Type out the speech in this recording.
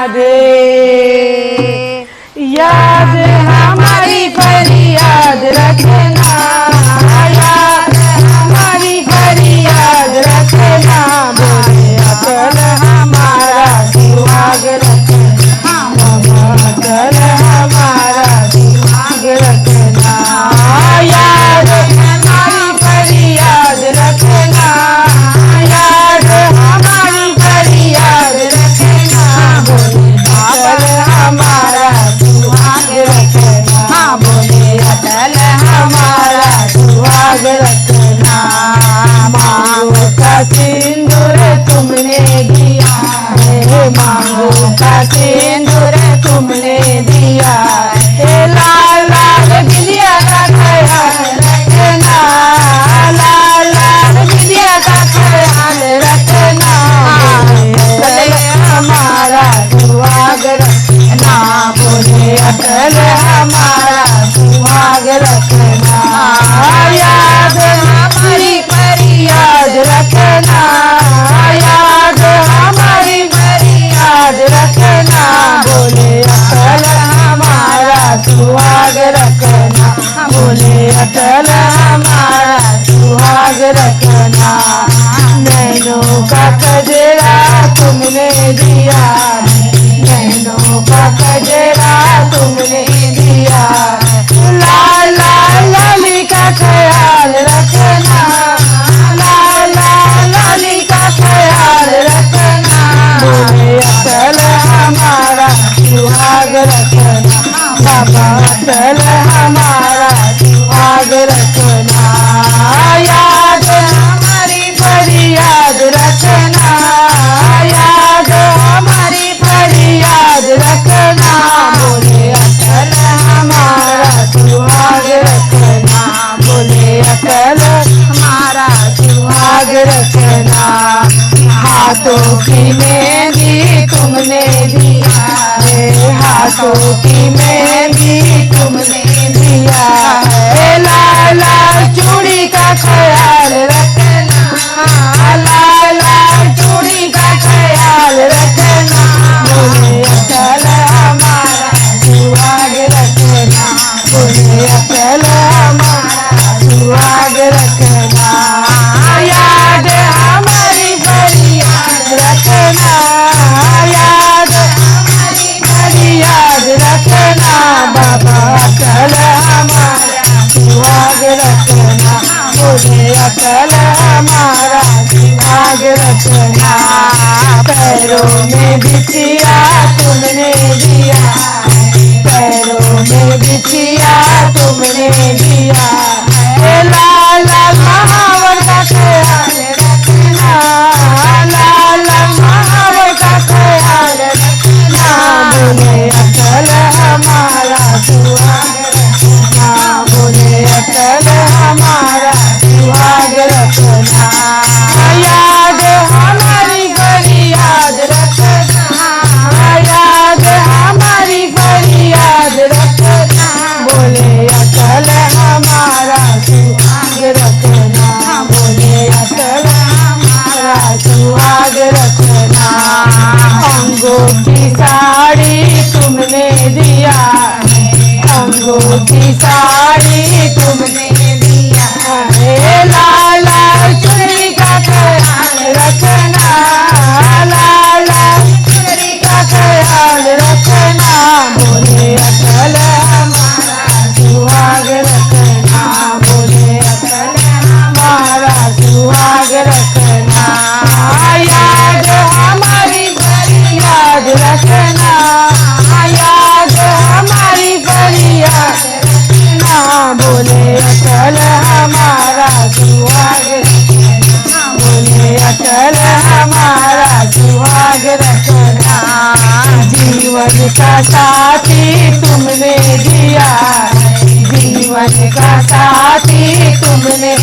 दे। याद हमारी फरियाद रखना, याद हमारी फरियाद रखना, बोले अकल हमारा सुहाग रखना, अकल हमारा सुहाग रखना। याद हमारी फरियाद रखना, याद हमारी फरियाद रखना, बोले अकल हमारा सुहाग रखना, बोले अकल हमारा सुहाग रखना। मांगो का सिंदूर तुमने दिया है, मांगो का सिंदूर तुमने दिया है, लाल लाल बिंदिया का ख्याल रखना, लाल लाल बिंदिया का ख्याल रखना, बोले हमारा सुहाग रखना, बोले अकल हमारा सुहाग रखना। याद हमारी फरियाद रखना, याद हमारी फरियाद रखना, बोले अकल हमारा सुहाग रखना, बोले अकल हमारा सुहाग रखना। नैनों का कजरा तुमने दिया, नैनों का कजरा तुमने दिया, लाल लाल लाली का ख्याल रखना, लाल लाल लाली का ख्याल रखना, बोले अकल हमारा सुहाग रखना, बाबा अकल हमारा सुहाग रखना। याद हमारी फरियाद रखना, याद हमारी फरियाद रखना, बोले अकल हमारा सुहाग रखना, बोले अकल हमारा सुहाग रखना। हाथों की मेहंदी तुमने दिया है, हाथों की मेहंदी तुमने दिया है, लाल लाल चूड़ी का ख्याल रखना, लाल लाल चूड़ी का ख्याल रखना, बोले अकल हमारा सुहाग रखना, बोले अकल हमारा सुहाग रखना। याद हमारी फरियाद रखना, याद हमारी फरियाद रखना, बाबा अकल हमारा सुहाग रखना, बोले अकल हमारा सुहाग रखना। पैरों में बिछिया तुमने दिया, पैरों में बिछिया तुमने दिया, लाल लाल महावर का ख्याल रखना, लाल लाल महावर का ख्याल रखना, बोले अकल हमारा सुहाग रखना, बोले अकल हमारा सुहाग रखना। याद हमारी फरियाद रखना, याद हमारी फरियाद रखना, बोले अकल हमारा सुहाग रखना, बोले अकल हमारा सुहाग रखना। अंगों की साड़ी तुमने दिया है, अंगों की साड़ी तुमने दिया है, लाल लाल चुनरी का ख्याल रखना, लाल लाल चुनरी का ख्याल रखना, बोले अकल हमारा सुहाग रखना, बोले अकल हमारा सुहाग रखना। याद हमारी फरियाद रखना, याद हमारी फरियाद रखना, बोले अकल हमारा सुहाग रखना, बोले अकल हमारा सुहाग रखना। जीवन का साथी तुमने दिया, जीवन का साथी तुमने